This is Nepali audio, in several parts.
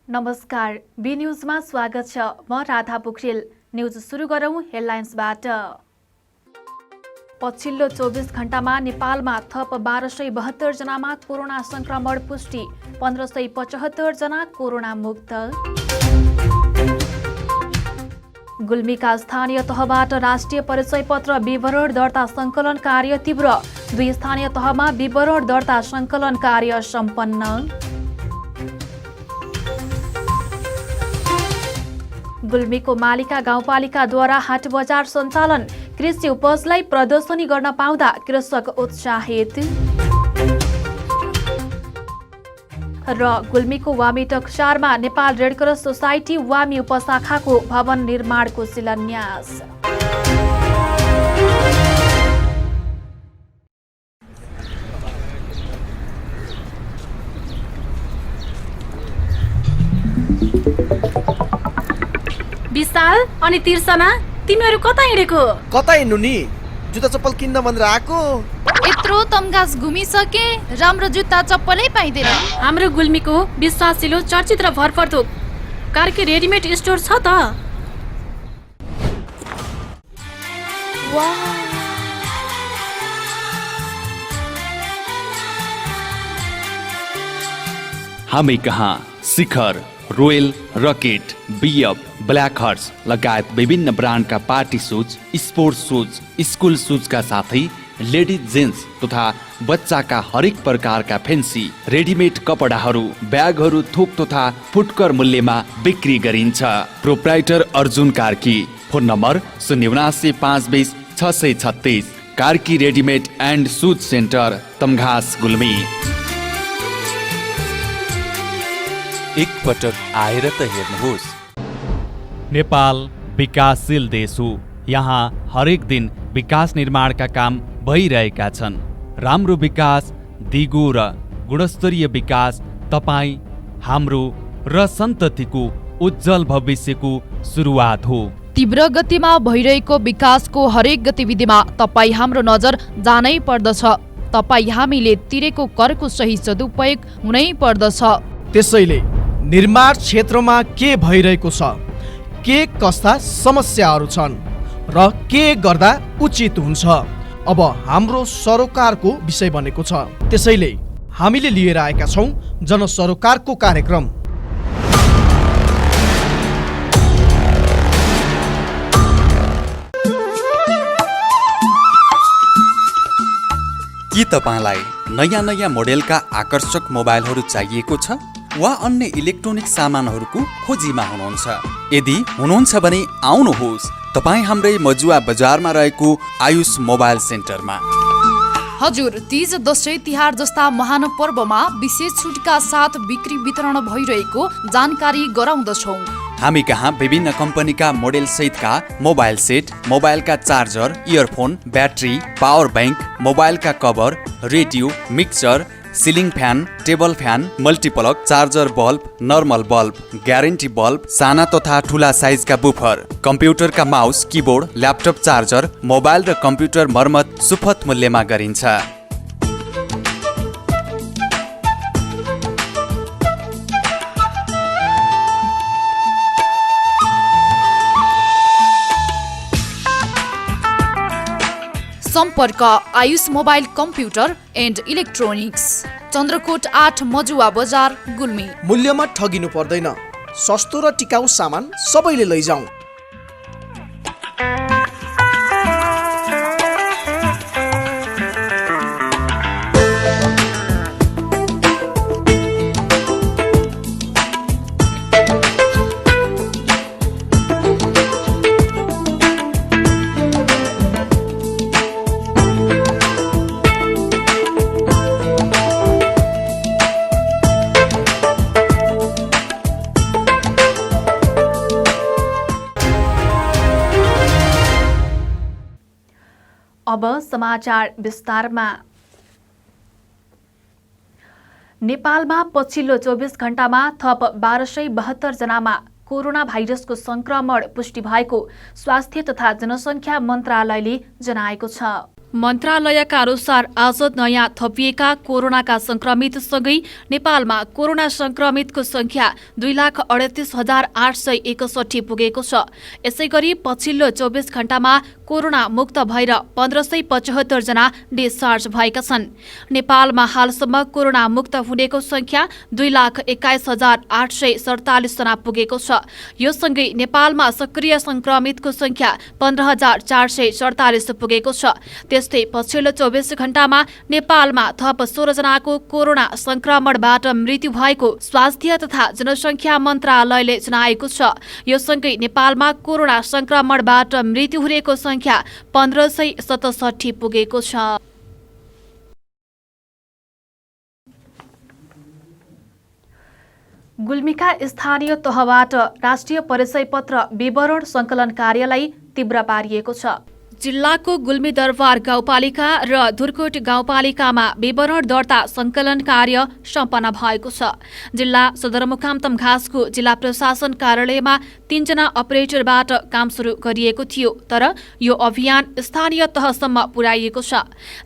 नमस्कार, बी न्यूजमा स्वागत छ। म राधा पोखरेल। न्यूज सुरु गरौं हेडलाइन्सबाट। पछिल्लो 24 घण्टामा नेपालमा थप 1272 जनामा कोरोना संक्रमण पुष्टि, 1575 जना कोरोना मुक्त। गुल्मीका स्थानीय तहबाट राष्ट्रिय परिचय पत्र विवरण दर्ता संकलन कार्य तीव्र, 2 स्थानीय तहमा विवरण दर्ता संकलन कार्य सम्पन्न। गुल्मीको मालिका गाउँपालिकाद्वारा हाट बजार सञ्चालन, कृषि उपजलाई प्रदर्शनी गर्न पाउँदा कृषक उत्साहित। र गुल्मीको वामी टक्सारमा नेपाल रेडक्रस सोसाइटी वामी उपशाखाको भवन निर्माणको शिलान्यास। विशाल अनि तिर्सना, तिमीहरू कता हिँडेको? कता हिँड्नु नि? जुत्ता चप्पल किन्न भनेर आएको। यत्रो तमघास घुमिसके, राम्रो जुत्ता चप्पलै पाइँदैन। हाम्रो गुल्मीको विश्वासिलो चर्चित र भरपर्दो कार्की रेडिमेड स्टोर छ त। हामी कहाँ शिखर, रोयल, रकेट, बिएफ, ब्ल्याक हर्स लगायत विभिन्न ब्रान्डका party shoes, sports shoes, school सुजका साथै लेडिज जेन्ट्स तथा बच्चाका हरेक प्रकारका फेन्सी रेडिमेड कपडाहरू, ब्यागहरू थोक तथा फुटकर मूल्यमा बिक्री गरिन्छ। Proprietor Arjun Karki. Phone number 079 636। Karki readymade and shoes centre, Tamghas, Gulmi. एक पटक आएर त हेर्नुहोस्। नेपाल विकासशील देश हो। यहाँ हरेक दिन विकास निर्माणका काम भइरहेका छन्। राम्रो विकास, दिगो र गुणस्तरीय विकास तपाईँ, हाम्रो र सन्ततिको उज्जवल भविष्यको सुरुवात हो। तीव्र गतिमा भइरहेको विकासको हरेक गतिविधिमा तपाईँ हाम्रो नजर जानै पर्दछ। तपाईँ हामीले तिरेको करको सही सदुपयोग हुनै पर्दछ। त्यसैले निर्माण क्षेत्रमा के भइरहेको छ, के कस्ता समस्याहरू छन् र के गर्दा उचित हुन्छ, अब हाम्रो सरोकारको विषय बनेको छ। त्यसैले हामीले लिएर आएका छौँ जनसरोकारको कार्यक्रम। के तपाईँलाई नयाँ नयाँ मोडेलका आकर्षक मोबाइलहरू चाहिएको छ वा अन्य इलेक्ट्रोनिक सामानहरूको खोजीमा हुनुहुन्छ? यदि हुनुहुन्छ भने आउनुहोस् तपाईँ हाम्रै मजुवा बजारमा रहेको आयुष मोबाइल सेन्टरमा। हजुर, तीज, दशैं, तिहार जस्ता महान पर्वमा विशेष छुटका साथ बिक्री वितरण भइरहेको जानकारी गराउँदछौँ। हामी कहाँ विभिन्न कम्पनीका मोडेल सहितका मोबाइल सेट, मोबाइलका charger, earphone, battery, power bank, मोबाइलका cover, radio, mixer, ceiling fan, table fan, multiplug, charger bulb, normal bulb, guarantee bulb, साना तथा ठुला साइजका बुफर, कम्प्युटरका mouse, keyboard, laptop charger, mobile र कम्प्युटर मर्मत सुपथ मूल्यमा गरिन्छ। सम्पर्क Ayush mobile computer and electronics, Chandrakot 8, Majuwa Bazar, Gulmi. मूल्यमा ठगिनु पर्दैन, सस्तो र टिकाउ सामान सबैले लैजाउँ। अब समाचार विस्तारमा। नेपालमा पछिल्लो 24 घण्टामा थप 1272 जनामा कोरोना भाइरसको संक्रमण पुष्टि भएको स्वास्थ्य तथा जनसङ्ख्या मन्त्रालयले जनाएको छ। मन्त्रालयका अनुसार आज नयाँ थपिएका कोरोनाका संक्रमितसँगै नेपालमा कोरोना संक्रमितको संख्या 2,38,861 पुगेको छ। यसैगरी पछिल्लो 24 घण्टामा कोरोना मुक्त भएर 1575 जना डिस्चार्ज भएका छन्। नेपालमा हालसम्म कोरोना मुक्त हुनेको संख्या 2,21,847 जना पुगेको छ। यो सँगै नेपालमा सक्रिय संक्रमितको संख्या 15,447 पुगेको छ। त्यस्तै पछिल्लो 24 घण्टामा नेपालमा थप 16 जनाको कोरोना संक्रमणबाट मृत्यु भएको स्वास्थ्य तथा जनसङ्ख्या मन्त्रालयले जनाएको छ। यो सँगै नेपालमा कोरोना संक्रमणबाट मृत्यु हुनेको संख्या 1567 पुगेको छ। गुल्मीका स्थानीय तहबाट राष्ट्रिय परिचय पत्र विवरण संकलन कार्यलाई तीव्र पारिएको छ। जिल्लाको गुल्मी दरबार गाउँपालिका र धुर्कोट गाउँपालिकामा विवरण दर्ता संकलन कार्य सम्पन्न भएको छ। जिल्ला सदरमुकाम तमघासको जिल्ला प्रशासन कार्यालयमा 3 जना अपरेटरबाट काम सुरु गरिएको थियो, तर यो अभियान स्थानीय तहसम्म पुर्याइएको छ।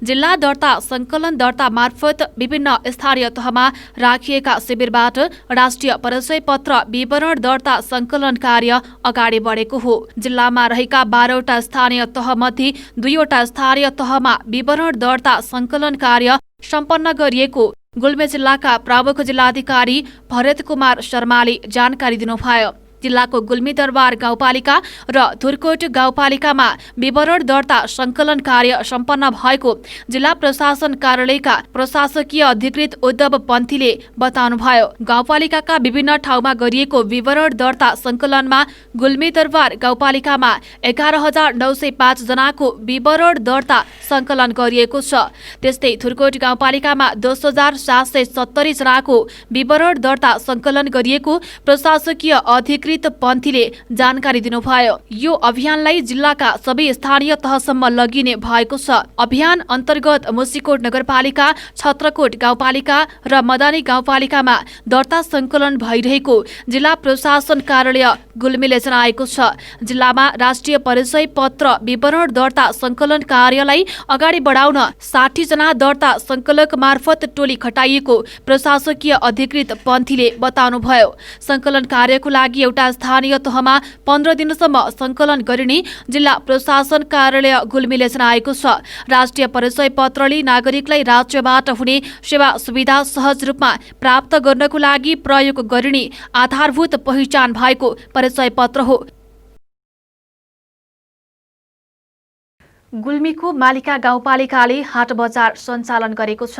जिल्ला दर्ता संकलन दर्ता मार्फत विभिन्न स्थानीय तहमा राखिएका शिविरबाट राष्ट्रिय परिचय पत्र विवरण दर्ता संकलन कार्य अगाडि बढेको हो। जिल्लामा रहेका 12वटा स्थानीय तह मध्ये 2वटा स्थानीय तहमा विवरण दर्ता संकलन कार्य सम्पन्न गरिएको गुल्मी जिल्लाका प्रमुख जिल्लाधिकारी भरत कुमार शर्माले जानकारी दिनुभयो। जिल्लाको गुल्मी दरबार गाउँपालिका र धुर्कोट गाउँपालिकामा विवरण दर्ता संकलन कार्य सम्पन्न भएको जिल्ला प्रशासन कार्यालयका प्रशासकीय अधिकृत उद्धव पन्थीले बताउनुभयो। गाउँपालिकाका विभिन्न ठाउँमा गरिएको विवरण दर्ता संकलनमा गुल्मी दरबार गाउँपालिकामा 11,905 जनाको विवरण दर्ता संकलन गरिएको छ। त्यस्तै धुर्कोट गाउँपालिकामा 10,770 जनाको विवरण दर्ता संकलन गरिएको प्रशासकीय अधिकृत पन्थीले जानकारी दिनुभयो। यो अभियानलाई जिल्लाका सबै स्थानीय तहसम्म लगिने भएको छ। अभियान अन्तर्गत मुसिकोट नगरपालिका, छत्रकोट गाउँपालिका र मदानी गाउँपालिकामा दर्ता संकलन भइरहेको जिल्ला प्रशासन कार्यालय गुल्मीले जनाएको छ। जिल्लामा राष्ट्रिय परिचय पत्र विवरण दर्ता संकलन कार्यलाई अगाडि बढाउन 60 जना दर्ता संकलक मार्फत टोली खटाइएको प्रशासकीय अधिकृत पन्थीले बताउनुभयो। संकलन कार्यको लागि एउटा स्थानीय तहमा 15 दिनसम्म संकलन गरिने जिल्ला प्रशासन कार्यालय गुल्मीले जनाएको छ। राष्ट्रिय परिचय पत्रले नागरिकलाई राज्यबाट हुने सेवा सुविधा सहज रूपमा प्राप्त गर्नको लागि प्रयोग गरिने आधारभूत पहिचान भएको परिचय पत्र हो। गुल्मीको मालिका गाउँपालिकाले हाट बजार सञ्चालन गरेको छ।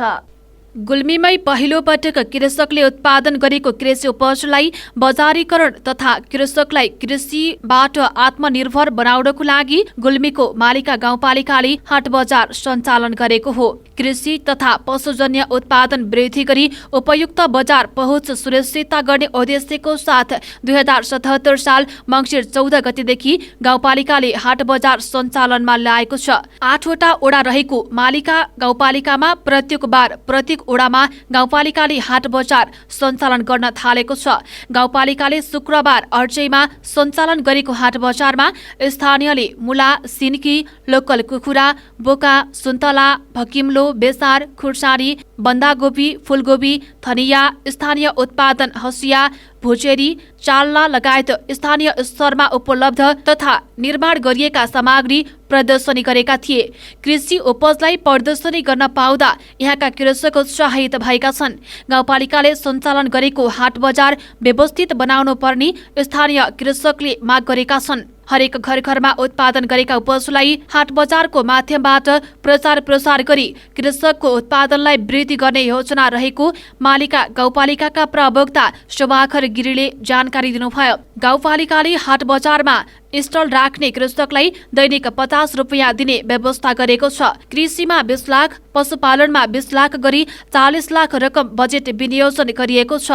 गुल्मीमै पहिलो पटक कृषकले उत्पादन गरेको कृषि उपजलाई बजारीकरण तथा कृषकलाई कृषिबाट आत्मनिर्भर बनाउनको लागि गुल्मीको मालिका गाउँपालिकाले हाट बजार सञ्चालन गरेको हो। कृषि तथा पशुजन्य उत्पादन वृद्धि गरी उपयुक्त बजार पहुँच सुनिश्चित गर्ने उद्देश्यको साथ 2077 साल मङ्सिर 14 गतेदेखि गाउँपालिकाले हाट बजार सञ्चालनमा ल्याएको छ। 8वटा ओडा रहेको मालिका गाउँपालिकामा प्रत्येक बार प्रत्येक ओडामा गाउँपालिकाले हाट बजार सञ्चालन गर्न थालेको छ। गाउँपालिकाले शुक्रबार अर्चैमा सञ्चालन गरेको हाट बजारमा स्थानीयले मुला, सिन्की, लोकल कुखुरा, बोका, सुन्तला, भकिम्लो, बेसार, खुर्सानी, बन्दागोपी, फूलगोपी, धनिया, स्थानीय उत्पादन हँसिया, भुचेरी, चाल्ना लगायत स्थानीय स्तरमा उपलब्ध तथा निर्माण गरिएका सामग्री प्रदर्शनी गरेका थिए। कृषि उपजलाई प्रदर्शनी गर्न पाउँदा यहाँका कृषक उत्साहित भएका छन्। गाउँपालिकाले सञ्चालन गरेको हाट बजार व्यवस्थित बनाउनु पर्ने स्थानीय कृषकले माग गरेका छन्। हरेक घर घरमा उत्पादन गरेका उपजलाई हाट बजारको माध्यमबाट प्रचार प्रसार गरी कृषकको उत्पादनलाई वृद्धि गर्ने योजना रहेको मालिका गाउँपालिकाका प्रवक्ता शोभाकर गिरीले जानकारी दिनुभयो। गाउँपालिकाले हाट बजारमा स्टल राख्ने कृषकलाई दैनिक 50 रुपियाँ दिने व्यवस्था गरेको छ। कृषिमा 20 लाख, पशुपालनमा 20 लाख गरी 40 लाख रकम बजेट विनियोजन गरिएको छ।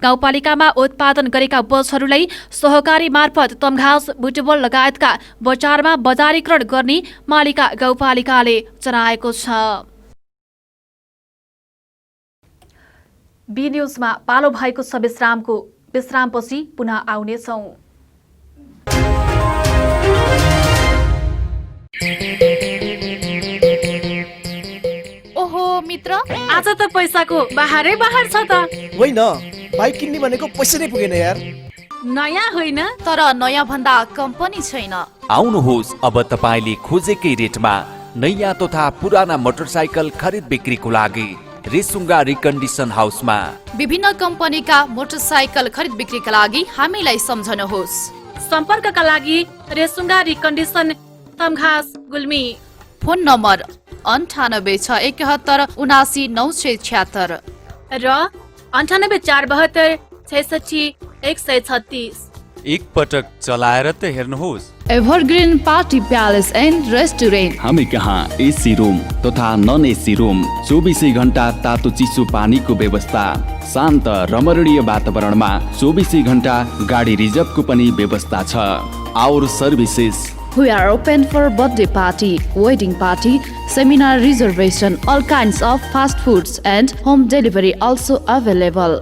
गाउँपालिकामा उत्पादन गरेका उपजहरूलाई सहकारी मार्फत तमघास, बुटबल लगायतका बजारमा बजारीकरण गर्ने मालिका गाउँपालिकाले जनाएको छ। बी न्यूजमा पालो भएको छ विश्रामको। विश्रामपछि पुनः आउनेछौँ। मित्र? आज त पैसाको बाहरै बाहर छ त। होइन, बाइक किन्ने भनेको पैसा नै पुगेन यार। नयाँ होइन तर नयाँ भन्दा कम पनि छैन। आउनुहोस् अब तपाईँले खोजेकै रेटमा नयाँ तथा पुराना मोटरसाइकल खरिद बिक्रीको लागि रेसुङ्गा रिकन्डिसन हाउसमा। विभिन्न कम्पनीका मोटरसाइकल खरिद बिक्रीका लागि हामीलाई सम्झनुहोस्। सम्पर्कका लागि Resunga recondition Tamghas Gulmi. Phone number 9861717976 र 9842766136। एक पटक चलाएर त हेर्नुहोस्। Evergreen party palace and restaurant. हामी कहाँ एसी रुम तथा नन एसी रुम, 24 घण्टा तातो चिसो पानीको व्यवस्था, शान्त रमणीय वातावरणमा 24 घण्टा गाडी रिजर्भको पनि व्यवस्था छ। Our services We are open for birthday party, wedding party, seminar reservation, all kinds of fast foods and home delivery also available.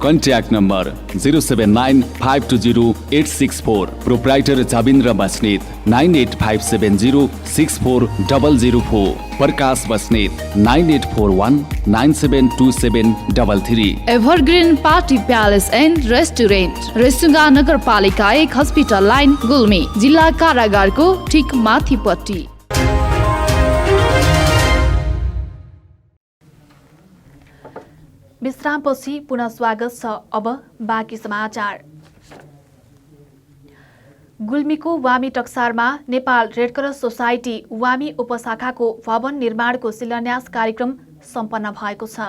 Contact number 0795208664। Proprietor Jabindra Basnet 9857064004। Prakash Basnet 9841972733। Evergreen party palace and restaurant, Resunga नगरपालिका 1 हस्पिटल लाइन गुल्मी, जिल्ला कारागारको ठिक माथिपट्टि। विश्रामपछि पुनः स्वागत छ। अब बाँकी समाचार। गुल्मीको वामी टक्सारमा नेपाल रेडक्रस सोसाइटी वामी उपशाखाको भवन निर्माणको शिलान्यास कार्यक्रम सम्पन्न भएको छ।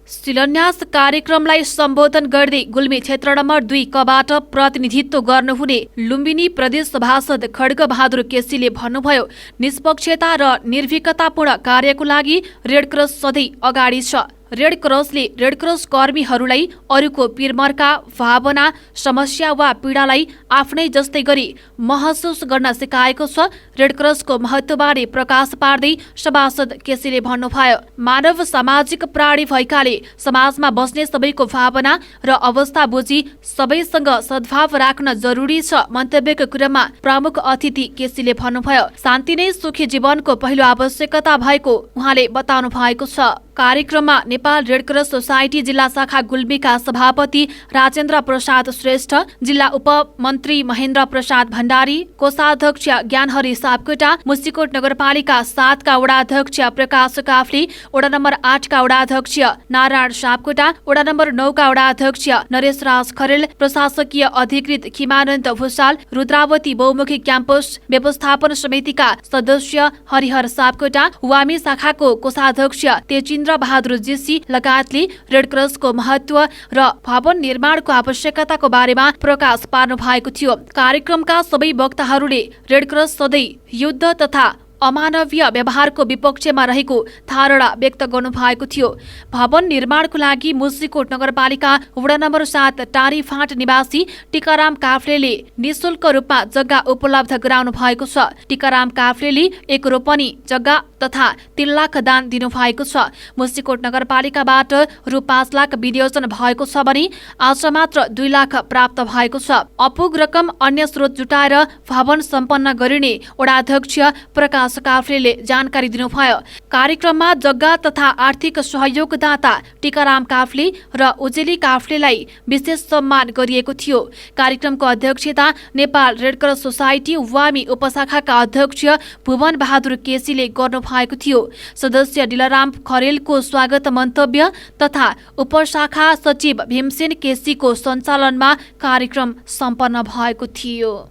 शिलान्यास कार्यक्रमलाई सम्बोधन गर्दै गुल्मी क्षेत्र नम्बर 2 कबाट प्रतिनिधित्व गर्नुहुने लुम्बिनी प्रदेश सभासद खड्गबहादुर केसीले भन्नुभयो, निष्पक्षता र निर्भीकतापूर्ण कार्यको लागि रेडक्रस सधैँ अगाडि छ। रेडक्रसले रेडक्रस कर्मीहरूलाई अरूको पिरमर्का, भावना, समस्या वा पीडालाई आफ्नै जस्तै गरी महसुस गर्न सिकाएको छ। रेडक्रसको महत्त्वबारे प्रकाश पार्दै सभासद केसीले भन्नुभयो, मानव सामाजिक प्राणी भएकाले समाजमा बस्ने सबैको भावना र अवस्था बुझी सबैसँग सद्भाव राख्न जरुरी छ। मन्तव्यको क्रममा प्रमुख अतिथि केसीले भन्नुभयो, शान्ति नै सुखी जीवनको पहिलो आवश्यकता भएको उहाँले बताउनु भएको छ। कार्यक्रममा नेपाल रेडक्रस सोसाइटी जिल्ला शाखा गुल्मीका सभापति राजेन्द्र प्रसाद श्रेष्ठ, जिल्ला उपमन्त्री महेन्द्र प्रसाद भण्डारी, कोषाध्यक्ष ज्ञानहरि सापकोटा, मुसिकोट नगरपालिका 7 का वडाध्यक्ष प्रकाश काफ्ले, वडा नम्बर 8 का वडाध्यक्ष नारायण सापकोटा, वडा नम्बर 9 का वडाध्यक्ष नरेश राज खरेल, प्रशासकीय अधिकृत खिमानन्द भूषाल, रुद्रावती बहुमुखी क्याम्पस व्यवस्थापन समितिका सदस्य हरिहर सापकोटा, वामी शाखाको कोषाध्यक्ष तेजिन्द्र बहादुर जेसी लगायतले रेडक्रसको महत्व र भवन निर्माणको आवश्यकताको बारेमा प्रकाश पार्नु भएको थियो। कार्यक्रमका सबै वक्ताहरूले रेडक्रस सधैँ युद्ध तथा अमानवीय व्यवहारको विपक्षमा रहेको धारणा व्यक्त गर्नु भएको थियो। भवन निर्माणको लागि मुसिकोट नगरपालिका वडा नम्बर 7 टारी फाँट निवासी टीकाराम काफ्लेले निशुल्क रूपमा जग्गा उपलब्ध गराउनु भएको छ। टीकाराम काफ्लेले 1 रोपनी जग्गा तथा 3 लाख दान दिनु भएको छ। मुसिकोट नगरपालिकाबाट रु 5 लाख विनियोजन भएको छ भने आज मात्र 2 लाख प्राप्त भएको छ। अपुग रकम अन्य स्रोत जुटाएर भवन सम्पन्न गरिने वडाध्यक्ष प्रकाश काफ्लेले जानकारी दिनुभयो। कार्यक्रममा जग्गा तथा आर्थिक सहयोगदाता टीकाराम काफ्ले र उजेली काफ्लेलाई विशेष सम्मान गरिएको थियो। कार्यक्रमको अध्यक्षता नेपाल रेडक्रस सोसाइटी वामी उपशाखाका अध्यक्ष भुवन बहादुर केसीले गर्नु भएको थियो। सदस्य डिलाराम खरेलको स्वागत मन्तव्य तथा उपशाखा सचिव भीमसेन केसीको सञ्चालनमा कार्यक्रम सम्पन्न भएको थियो।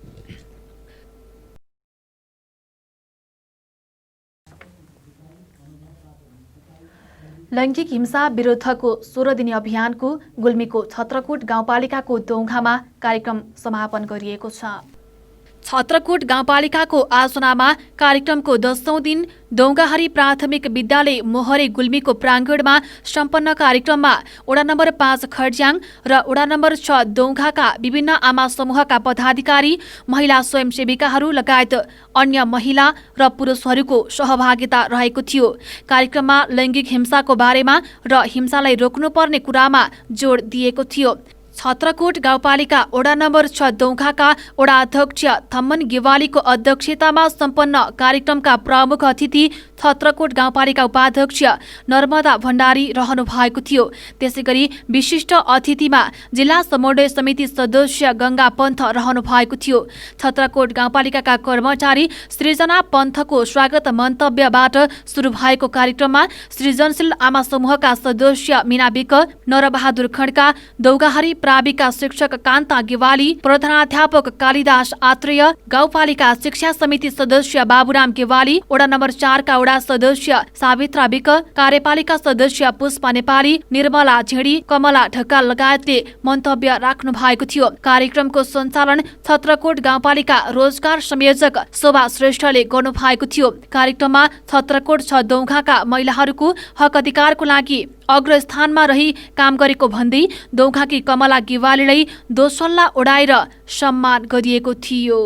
लैङ्गिक हिंसा विरुद्धको 16 दिने अभियानको गुल्मीको छत्रकोट गाउँपालिकाको दोङामा कार्यक्रम समापन गरिएको छ। छत्रकोट गाउँपालिकाको आयोजनामा कार्यक्रमको 10औं दिन दौगाहारी प्राथमिक विद्यालय मोहरे गुल्मीको प्राङ्गणमा सम्पन्न कार्यक्रममा वडा नम्बर 5 खर्ज्याङ र वडा नम्बर 6 दौगाका विभिन्न आमा समूहका पदाधिकारी, महिला स्वयंसेविकाहरू लगायत अन्य महिला र पुरुषहरूको सहभागिता रहेको थियो। कार्यक्रममा लैङ्गिक हिंसाको बारेमा र हिंसालाई रोक्नुपर्ने कुरामा जोड दिएको थियो। छत्रकोट गाउँपालिका वडा नम्बर 6 दौगाका वडा अध्यक्ष थम्मन गेवालीको अध्यक्षतामा सम्पन्न कार्यक्रमका प्रमुख अतिथि छत्रकोट गाउँपालिका उपाध्यक्ष नर्मदा भण्डारी रहनु भएको थियो। त्यसैगरी विशिष्ट अतिथिमा जिल्ला समन्वय समिति सदस्य गंगा पन्थ रहनु भएको थियो। छत्रकोट गाउँपालिकाका कर्मचारी सृजना पन्थको स्वागत मन्तव्यबाट सुरु भएको कार्यक्रममा सृजनशील आमा समूहका सदस्य मीना विक, नरबहादुर खड्का, दौगाहारी प्राविका शिक्षक कान्ता गेवाली, प्रधानाध्यापक कालिदास आत्रेय, गाउँपालिका शिक्षा समिति सदस्य बाबुराम गेवाली, वडा नम्बर 4 का वडा सदस्य सावित्रा विक, कार्यपालिका सदस्य पुष्पा नेपाली, निर्मला झेडी, कमला ढकाल लगायतले मन्तव्य राख्नु भएको थियो। कार्यक्रमको सञ्चालन छत्रकोट गाउँपालिका रोजगार संयोजक शोभा श्रेष्ठले गर्नु भएको थियो। कार्यक्रममा छत्रकोट 6 दौगाका महिलाहरूको हक अधिकारको लागि अग्रस्थानमा रही काम गरेको भन्दै दौगाकी कमला गेवालीलाई दोसल्ला उडाएर सम्मान गरिएको थियो।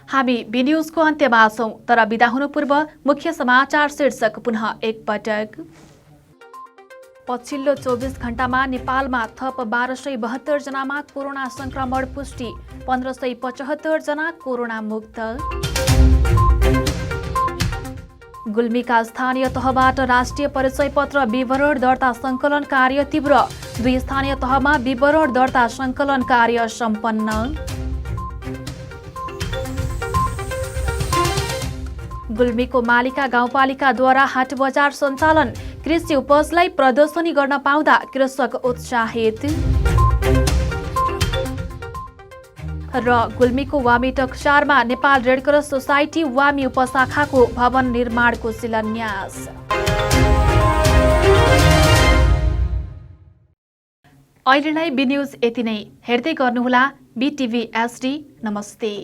हामी बी न्यूजको अन्त्यमा छौं, तर बिदा हुनु पूर्व मुख्य समाचार शीर्षक पुनः एकपटक। पछिल्लो 24 घण्टामा नेपालमा थप 1272 जनामा कोरोना संक्रमण पुष्टि, 1575 जना कोरोना मुक्त। गुल्मीका स्थानीय तहबाट राष्ट्रिय परिचय पत्र विवरण दर्ता संकलन कार्य तीव्र, 2 स्थानीय तहमा विवरण दर्ता संकलन कार्य सम्पन्न। गुल्मीको मालिका गाउँपालिकाद्वारा हाट बजार सञ्चालन, कृषि उपजलाई प्रदर्शनी गर्न पाउँदा कृषक उत्साहित। र गुल्मीको वामी टक्सारमा नेपाल रेडक्रस सोसाइटी वामी उपशाखाको भवन निर्माणको शिलान्यास। अहिलेलाई बी न्यूज यति नै। हेर्दै गर्नुहोला BTV HD। नमस्ते।